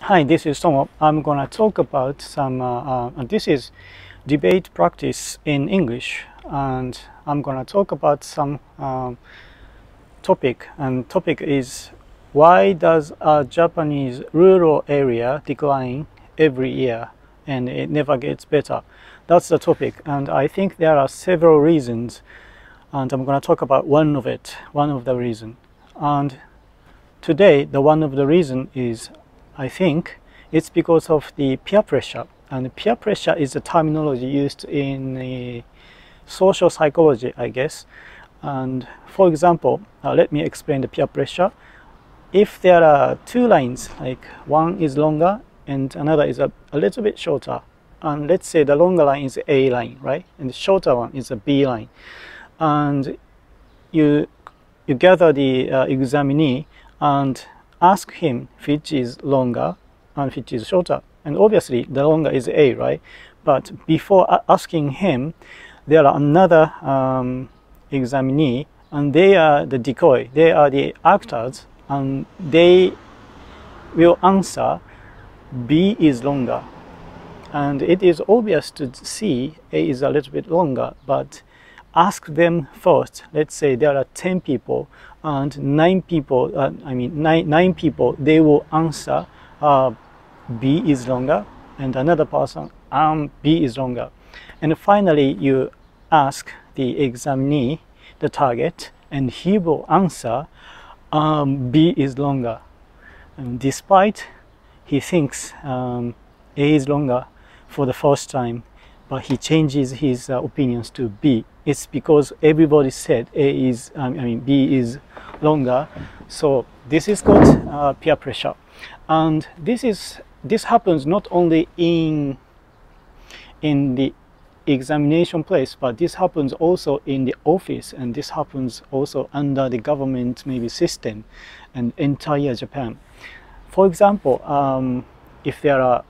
Hi, this is Tomo. I'm gonna talk about this is debate practice in English, and I'm gonna talk about some topic, and topic is why does a Japanese rural area decline every year and it never gets better? That's the topic, and I think there are several reasons, and I'm gonna talk about one of the reason. And today, the one of the reason is, I think, it's because of the peer pressure. And peer pressure is a terminology used in social psychology, I guess. And for example, let me explain the peer pressure. If there are two lines, like one is longer and another is a little bit shorter, and let's say the longer line is A line, right? And the shorter one is a B line. And you gather the examinee and ask him which is longer and which is shorter. And obviously the longer is A, right? But before asking him, there are another examinee, and they are the decoy, they are the actors, and they will answer B is longer. And it is obvious to see A is a little bit longer, but ask them first. Let's say there are 10 people and 9 people, nine people, they will answer B is longer, and another person, B is longer. And finally, you ask the examinee, the target, and he will answer B is longer. And despite he thinks A is longer for the first time, but he changes his opinions to B. It's because everybody said B is longer. So this is called peer pressure, and this happens not only in the examination place, but this happens also in the office, and this happens also under the government maybe system and entire Japan. For example, if there are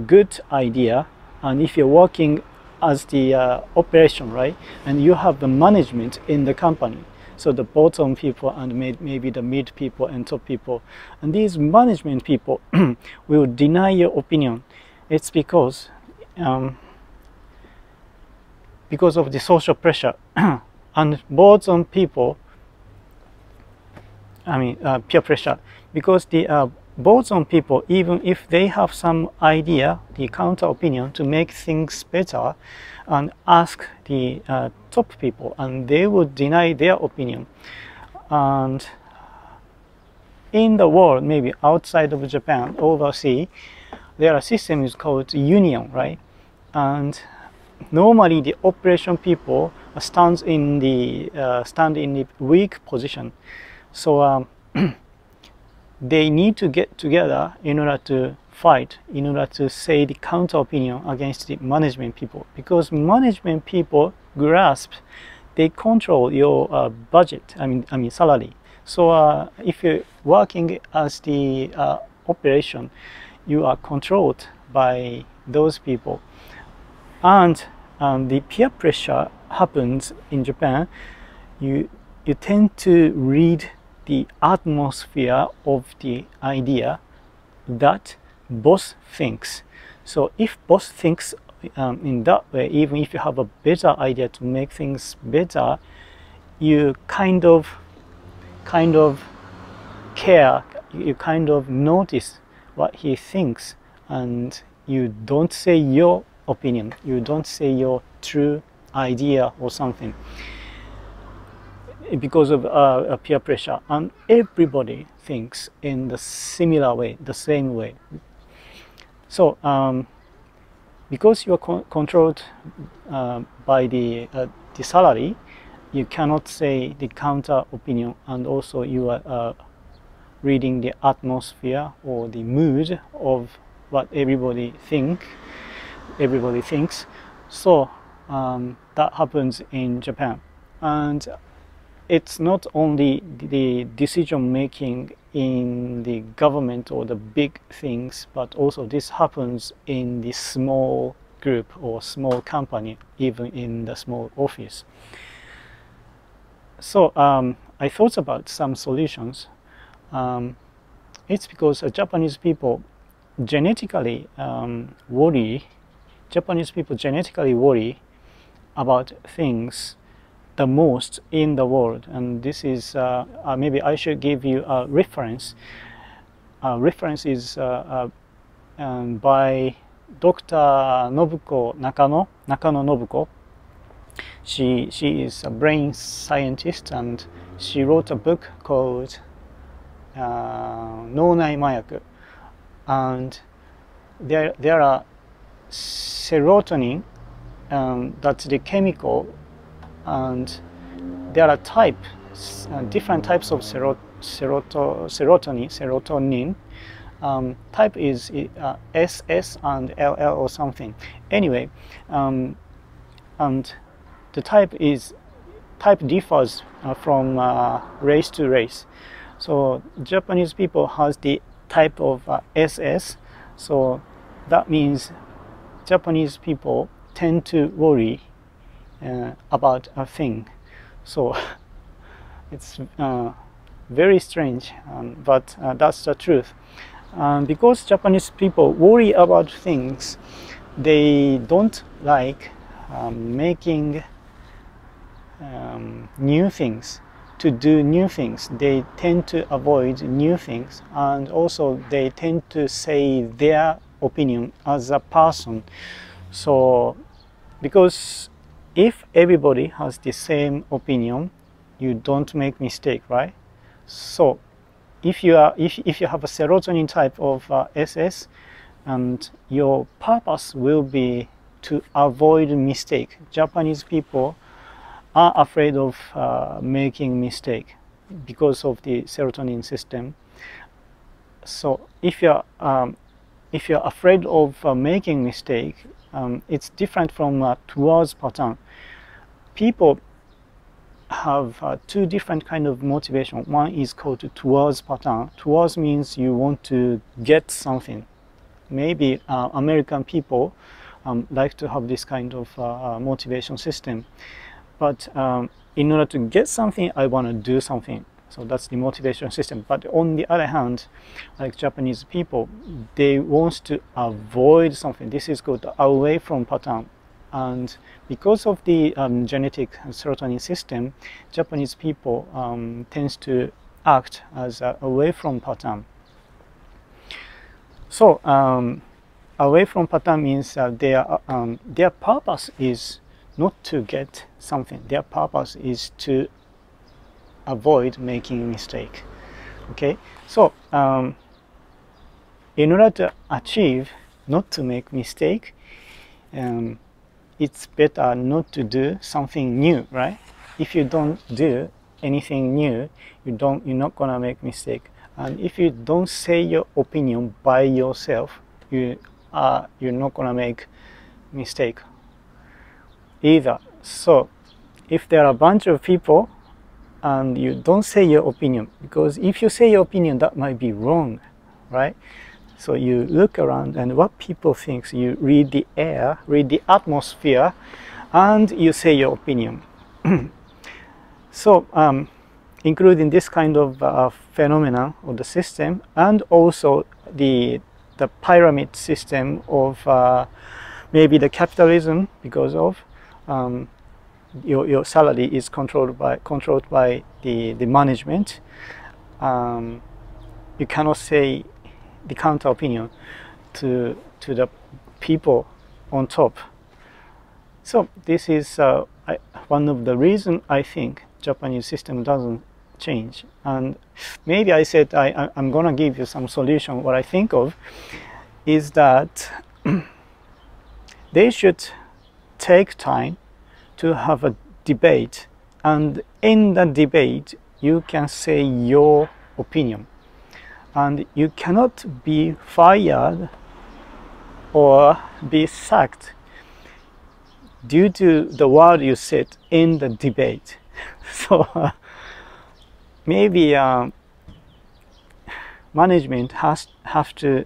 good idea, and if you're working as the operation, right, and you have the management in the company, so the bottom people and maybe the mid people and top people, and these management people will deny your opinion. It's because of the social pressure. And bottom people, peer pressure, because the bottom people, even if they have some idea, the counter opinion to make things better, and ask the top people, and they would deny their opinion. And in the world, maybe outside of Japan, overseas, there are systems called union, right? And normally the operation people stand in the weak position. So they need to get together in order to fight, in order to say the counter opinion against the management people, because management people grasp, they control your budget, salary. So if you're working as the operation, you are controlled by those people. And the peer pressure happens in Japan. You tend to read the atmosphere of the idea that boss thinks. So if boss thinks in that way, even if you have a better idea to make things better, you kind of care, you kind of notice what he thinks, and you don't say your opinion, you don't say your true idea or something, because of peer pressure. And everybody thinks in the similar way, the same way. So because you are controlled by the salary, you cannot say the counter opinion, and also you are reading the atmosphere or the mood of what everybody thinks. So that happens in Japan. And it's not only the decision making in the government or the big things, but also this happens in the small group or small company, even in the small office. So I thought about some solutions. it's because Japanese people genetically worry about things the most in the world, and this is maybe I should give you a reference. Reference is by Dr. Nakano Nobuko. She is a brain scientist, and she wrote a book called Nonai Mayaku, and there are serotonin, that's the chemical, and there are different types of serotonin. Type is SS and LL or something. Anyway, and the type differs from race to race. So Japanese people has the type of SS. So that means Japanese people tend to worry about a thing. So it's very strange, but that's the truth. Because Japanese people worry about things, they don't like making new things, to do new things. They tend to avoid new things, and also they tend to say their opinion as a person. So because if everybody has the same opinion, you don't make mistake, right? So if you have a serotonin type of SS, and your purpose will be to avoid mistake. Japanese people are afraid of making mistake because of the serotonin system. So if you're afraid of making mistake, it's different from towards pattern. People have two different kind of motivation. One is called towards pattern. Towards means you want to get something. Maybe American people like to have this kind of motivation system. But in order to get something, I want to do something. So that's the motivation system. But on the other hand, like Japanese people, they want to avoid something. This is called away from pattern. And because of the genetic serotonin system, Japanese people tends to act as away from pattern. So away from pattern means their purpose is not to get something. Their purpose is to avoid making a mistake. Okay, so in order to achieve not to make mistake, it's better not to do something new, right? If you don't do anything new, you're not gonna make mistake. And if you don't say your opinion by yourself, you're not gonna make mistake either. So if there are a bunch of people and you don't say your opinion, because if you say your opinion, that might be wrong, right? So you look around and what people think, so you read the air, read the atmosphere, and you say your opinion. So including this kind of phenomenon of the system, and also the pyramid system of maybe the capitalism, because of your salary is controlled by the management. You cannot say the counter opinion to the people on top. So this is one of the reasons I think Japanese system doesn't change. And maybe I said I'm gonna give you some solution. What I think of is that they should take time to have a debate, and in the debate you can say your opinion, and you cannot be fired or be sacked due to the word you said in the debate. So maybe management have to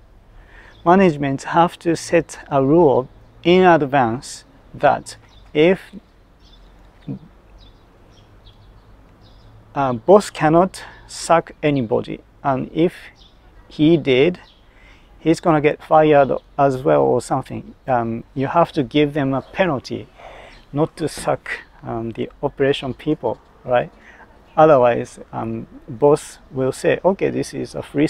set a rule in advance that if boss cannot sack anybody, and if he did, he's gonna get fired as well or something. You have to give them a penalty, not to suck the operation people, right? Otherwise, boss will say, okay, this is a free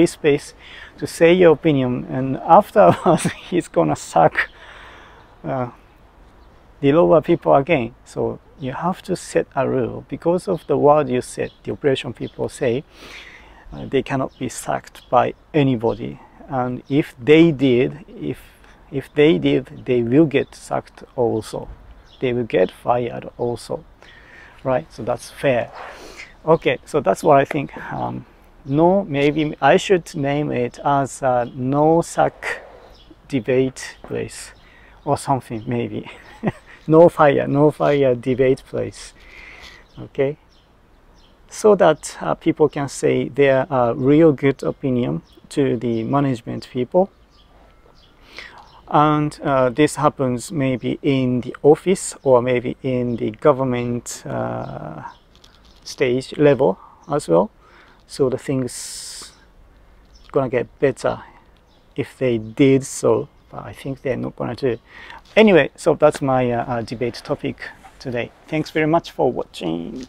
space to say your opinion, and afterwards he's gonna suck the lower people again. So you have to set a rule. Because of the word you said, the operation people say, they cannot be sacked by anybody. And if they did, they will get sacked also. They will get fired also. Right? So that's fair. Okay, so that's what I think. No, maybe I should name it as a no sack debate place or something, maybe. no fire debate place. Okay, so that people can say their real good opinion to the management people. And this happens maybe in the office or maybe in the government stage level as well. So the things gonna get better if they did so, but I think they're not gonna do. Anyway, so that's my debate topic today. Thanks very much for watching.